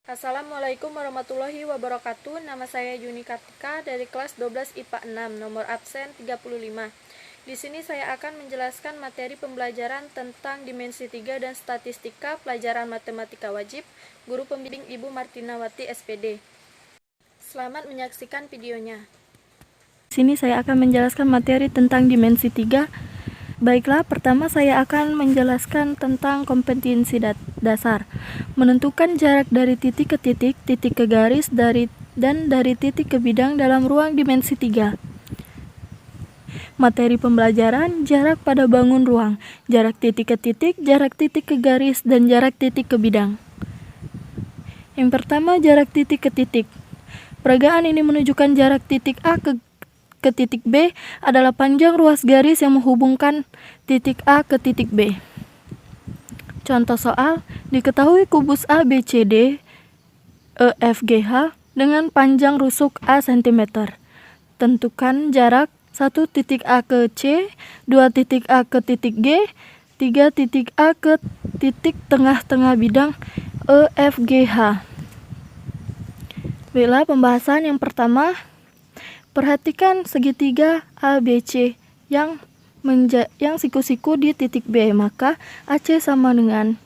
Assalamualaikum warahmatullahi wabarakatuh. Nama saya Yuni Kartika dari kelas 12 IPA 6, nomor absen 35. Di sini saya akan menjelaskan materi pembelajaran tentang dimensi 3 dan statistika pelajaran matematika wajib, guru pembimbing Ibu Martinawati SPD. Selamat menyaksikan videonya. Di sini saya akan menjelaskan materi tentang dimensi 3. Baiklah, pertama saya akan menjelaskan tentang kompetensi dasar. Menentukan jarak dari titik ke titik, titik ke garis, dan dari titik ke bidang dalam ruang dimensi 3. Materi pembelajaran, jarak pada bangun ruang, jarak titik ke titik, jarak titik ke garis, dan jarak titik ke bidang. Yang pertama, jarak titik ke titik. Peragaan ini menunjukkan jarak titik A ke titik B adalah panjang ruas garis yang menghubungkan titik A ke titik B. Contoh soal, diketahui kubus A, B, C, D, E, F, G, H dengan panjang rusuk A cm. Tentukan jarak 1 titik A ke C, 2 titik A ke titik G, 3 titik A ke titik tengah-tengah bidang E, F, G, H. Baiklah, pembahasan yang pertama. Perhatikan segitiga ABC yang siku-siku di titik B, maka AC sama dengan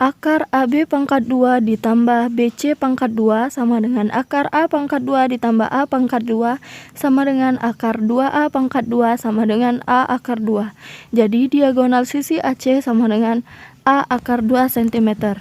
akar AB pangkat 2 ditambah BC pangkat 2 sama dengan akar A pangkat 2 ditambah A pangkat 2 sama dengan akar 2A pangkat 2 sama dengan A akar 2. Jadi diagonal sisi AC sama dengan A akar 2 cm.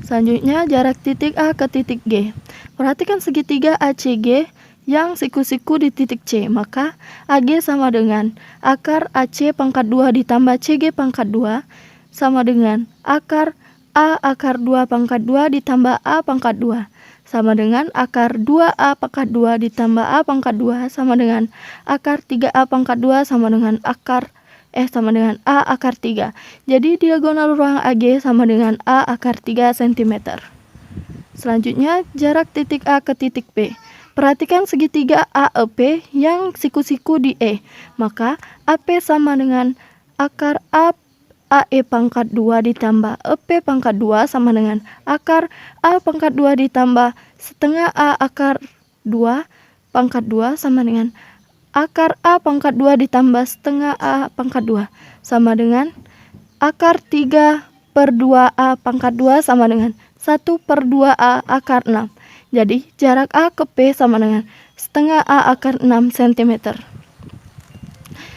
Selanjutnya jarak titik A ke titik G. Perhatikan segitiga ACG yang siku-siku di titik C, maka AG sama dengan akar AC pangkat 2 ditambah CG pangkat 2 sama dengan akar A akar 2 pangkat 2 ditambah A pangkat 2 sama dengan akar 2A pangkat 2 ditambah A pangkat 2 sama dengan akar 3A pangkat 2 sama dengan A akar 3. Jadi diagonal ruang AG sama dengan A akar 3 cm. Selanjutnya jarak titik A ke titik B. Perhatikan segitiga AEP yang siku-siku di E, maka AP sama dengan akar AE pangkat 2 ditambah EP pangkat 2 sama dengan akar A pangkat 2 ditambah setengah A akar 2 pangkat 2 sama dengan akar A pangkat 2 ditambah setengah A pangkat 2 sama dengan akar 3/2A pangkat 2 sama dengan 1/2A akar 6. Jadi, jarak A ke P sama dengan setengah A akar 6 cm.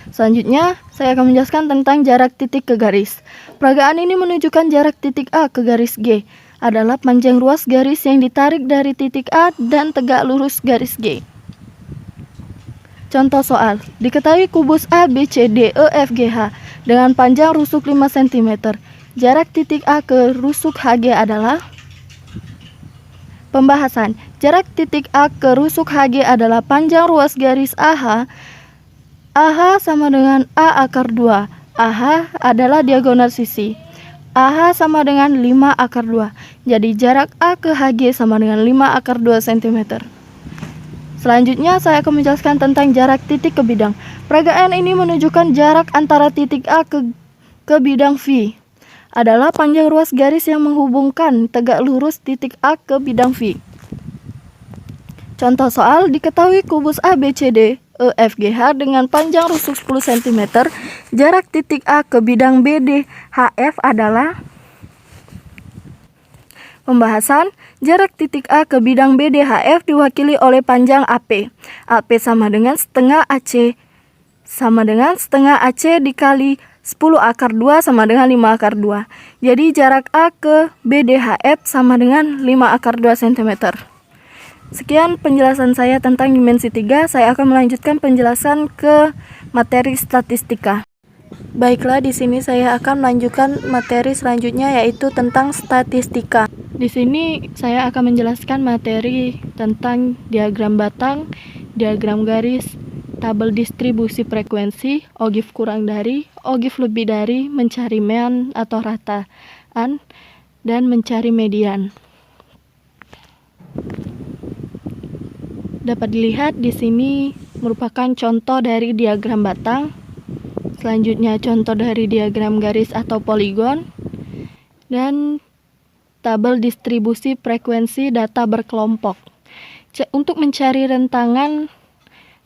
Selanjutnya, saya akan menjelaskan tentang jarak titik ke garis. Peragaan ini menunjukkan jarak titik A ke garis G adalah panjang ruas garis yang ditarik dari titik A dan tegak lurus garis G. Contoh soal, diketahui kubus A, B, C, D, E, F, G, H dengan panjang rusuk 5 cm. Jarak titik A ke rusuk HG adalah. Pembahasan, jarak titik A ke rusuk HG adalah panjang ruas garis AH. AH sama dengan A akar 2. AH adalah diagonal sisi. AH sama dengan 5 akar 2. Jadi jarak A ke HG sama dengan 5 akar 2 cm. Selanjutnya saya akan menjelaskan tentang jarak titik ke bidang. Peragaan ini menunjukkan jarak antara titik A ke bidang V adalah panjang ruas garis yang menghubungkan tegak lurus titik A ke bidang V. Contoh soal, diketahui kubus ABCD EFGH dengan panjang rusuk 10 cm, jarak titik A ke bidang BDHF adalah. Pembahasan, jarak titik A ke bidang BDHF diwakili oleh panjang AP. AP sama dengan setengah AC dikali 10 akar 2 sama dengan 5 akar 2. Jadi jarak A ke BDHF sama dengan 5 akar 2 cm. Sekian penjelasan saya tentang dimensi 3. Saya akan melanjutkan penjelasan ke materi statistika. Baiklah, di sini saya akan melanjutkan materi selanjutnya yaitu tentang statistika. Di sini saya akan menjelaskan materi tentang diagram batang, diagram garis, tabel distribusi frekuensi, ogif kurang dari, ogif lebih dari, mencari mean atau rataan, dan mencari median. Dapat dilihat di sini merupakan contoh dari diagram batang. Selanjutnya contoh dari diagram garis atau poligon. Dan tabel distribusi frekuensi data berkelompok. Untuk mencari rentangan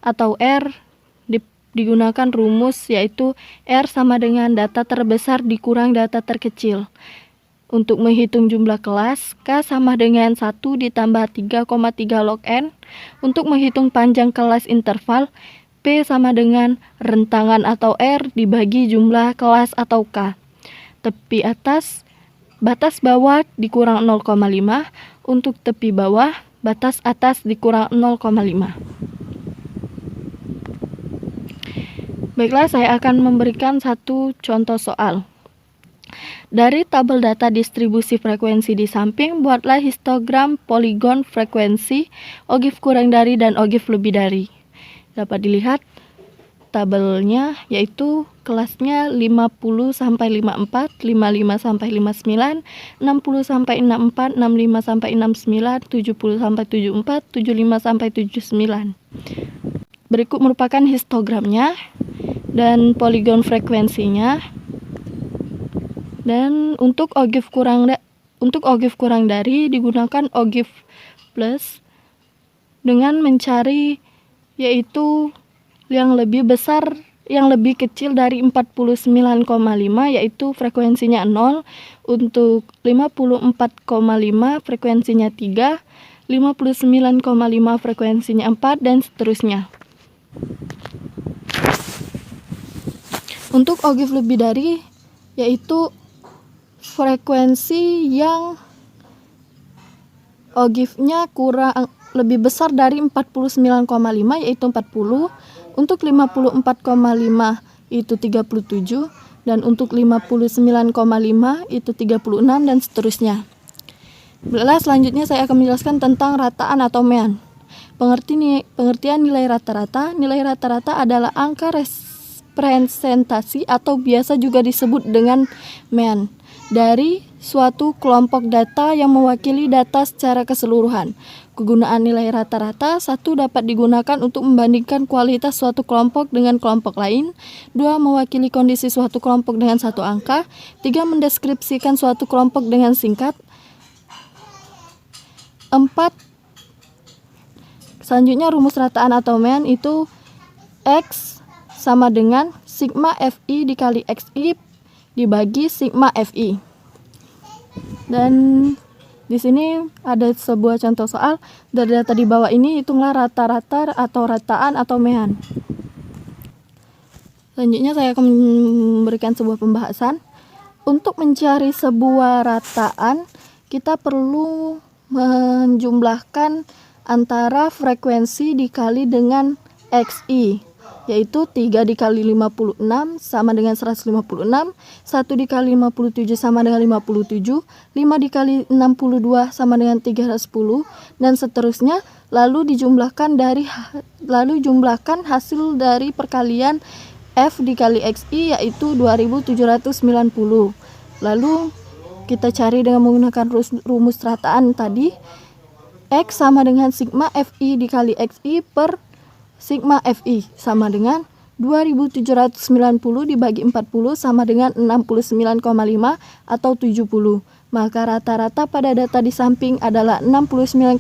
atau R digunakan rumus yaitu R sama dengan data terbesar dikurang data terkecil. Untuk menghitung jumlah kelas, K sama dengan 1 ditambah 3,3 log N. Untuk menghitung panjang kelas interval, P sama dengan rentangan atau R dibagi jumlah kelas atau K. Tepi atas, batas bawah dikurang 0,5. Untuk tepi bawah, batas atas dikurang 0,5. Baiklah, saya akan memberikan satu contoh soal. Dari tabel data distribusi frekuensi di samping, buatlah histogram poligon frekuensi OGIF kurang dari dan OGIF lebih dari. Dapat dilihat tabelnya yaitu kelasnya 50 sampai 54, 55 sampai 59, 60 sampai 64, 65 sampai 69, 70 sampai 74, 75 sampai 79. Berikut merupakan histogramnya dan poligon frekuensinya. Dan untuk OGIF kurang dari digunakan OGIF plus dengan mencari yaitu yang lebih besar, yang lebih kecil dari 49,5 yaitu frekuensinya 0, untuk 54,5 frekuensinya 3, 59,5 frekuensinya 4 dan seterusnya. Untuk OGIF lebih dari yaitu frekuensi yang OGIF-nya lebih besar dari 49,5 yaitu 40, untuk 54,5 itu 37, dan untuk 59,5 itu 36 dan seterusnya. Selanjutnya saya akan menjelaskan tentang rataan atau mean. Pengertian nilai rata-rata. Nilai rata-rata adalah angka representasi atau biasa juga disebut dengan mean dari suatu kelompok data yang mewakili data secara keseluruhan. Kegunaan nilai rata-rata: 1. Dapat digunakan untuk membandingkan kualitas suatu kelompok dengan kelompok lain. 2. Mewakili kondisi suatu kelompok dengan satu angka. 3. Mendeskripsikan suatu kelompok dengan singkat. 4. Selanjutnya rumus rataan atau mean itu X sama dengan sigma FI dikali XI dibagi sigma FI. Dan di sini ada sebuah contoh soal. Dari data di bawah ini hitunglah rata-rata atau rataan atau mean. Selanjutnya saya akan memberikan sebuah pembahasan. Untuk mencari sebuah rataan, kita perlu menjumlahkan antara frekuensi dikali dengan XI, yaitu 3 dikali 56 sama dengan 156, 1 dikali 57 sama dengan 57, 5 dikali 62 sama dengan 310, dan seterusnya. Lalu jumlahkan hasil dari perkalian F dikali XI yaitu 2790. Lalu kita cari dengan menggunakan rumus rataan tadi. X sama dengan sigma FI dikali XI per sigma FI sama dengan 2790 dibagi 40 sama dengan 69,5 atau 70. Maka rata-rata pada data di samping adalah 69,75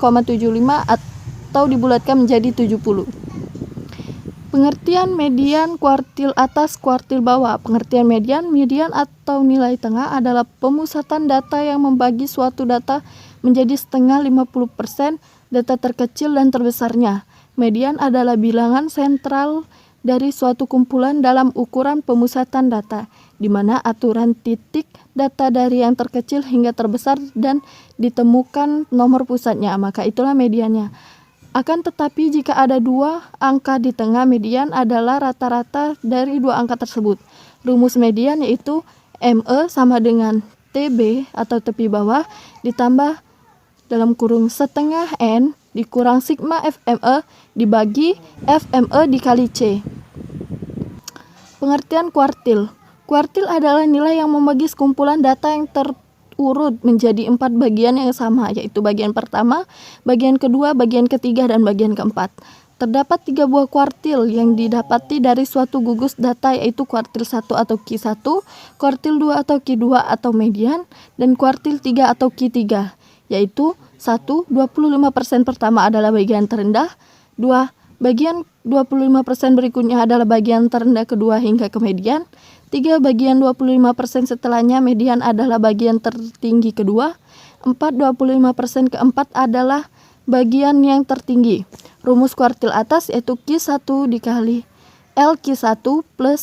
atau dibulatkan menjadi 70. Pengertian median kuartil atas kuartil bawah. Pengertian median atau nilai tengah adalah pemusatan data yang membagi suatu data menjadi setengah 50% data terkecil dan terbesarnya. Median adalah bilangan sentral dari suatu kumpulan dalam ukuran pemusatan data, di mana aturan titik data dari yang terkecil hingga terbesar dan ditemukan nomor pusatnya, maka itulah mediannya. Akan tetapi jika ada dua angka di tengah, median adalah rata-rata dari dua angka tersebut. Rumus median yaitu ME sama dengan TB atau tepi bawah ditambah dalam kurung setengah N dikurang sigma FME dibagi FME dikali C. Pengertian kuartil. Kuartil adalah nilai yang membagi sekumpulan data yang terurut menjadi 4 bagian yang sama, yaitu bagian pertama, bagian kedua, bagian ketiga, dan bagian keempat. Terdapat 3 buah kuartil yang didapati dari suatu gugus data, yaitu kuartil 1 atau Q1, kuartil 2 atau Q2 atau median, dan kuartil 3 atau Q3, yaitu 1. 25% pertama adalah bagian terendah, 2. Bagian 25% berikutnya adalah bagian terendah kedua hingga ke median, 3. Bagian 25% setelahnya median adalah bagian tertinggi kedua, 4. 25% keempat adalah bagian yang tertinggi. Rumus kuartil atas yaitu Q1 dikali LQ1 plus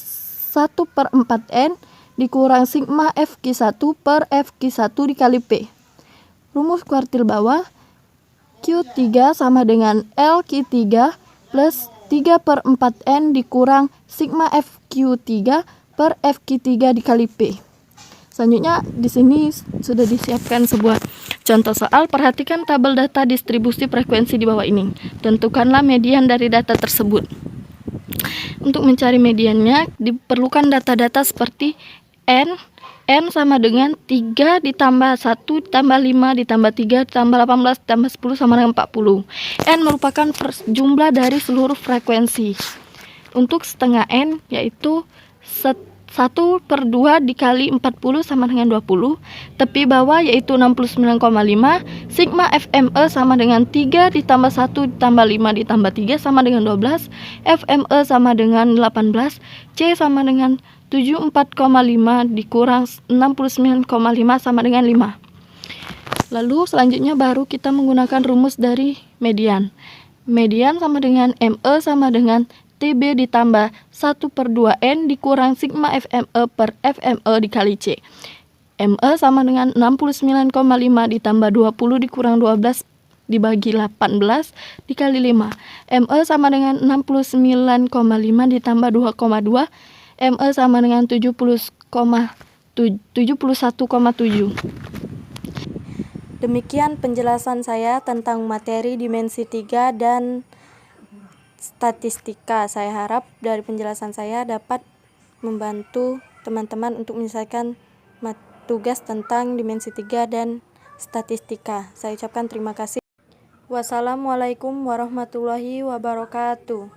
1/4N dikurang sigma FQ1 per FQ1 dikali P. Rumus kuartil bawah Q3 sama dengan LQ3 plus 3/4N dikurang sigma FQ3 per FQ3 dikali P. Selanjutnya di sini sudah disiapkan sebuah contoh soal. Perhatikan tabel data distribusi frekuensi di bawah ini. Tentukanlah median dari data tersebut. Untuk mencari mediannya diperlukan data-data seperti N sama dengan 3 ditambah 1 ditambah 5 ditambah 3 ditambah 18 ditambah 10 sama dengan 40. N merupakan jumlah dari seluruh frekuensi. Untuk setengah N yaitu 1/2 dikali 40 sama dengan 20. Tepi bawah yaitu 69,5. Sigma FME sama dengan 3 ditambah 1 ditambah 5 ditambah 3 sama dengan 12. FME sama dengan 18. C sama dengan 74,5 dikurang 69,5 sama dengan 5. Lalu selanjutnya baru kita menggunakan rumus dari median. Median sama dengan ME sama dengan TB ditambah 1/2N dikurang sigma FME per FME dikali C. ME sama dengan 69,5 ditambah 20 dikurang 12 dibagi 18 dikali 5. ME sama dengan 69,5 ditambah 2,2. ME sama dengan 71,7. Demikian penjelasan saya tentang materi dimensi 3 dan statistika. Saya harap dari penjelasan saya dapat membantu teman-teman untuk menyelesaikan tugas tentang dimensi 3 dan statistika. Saya ucapkan terima kasih. Wassalamualaikum warahmatullahi wabarakatuh.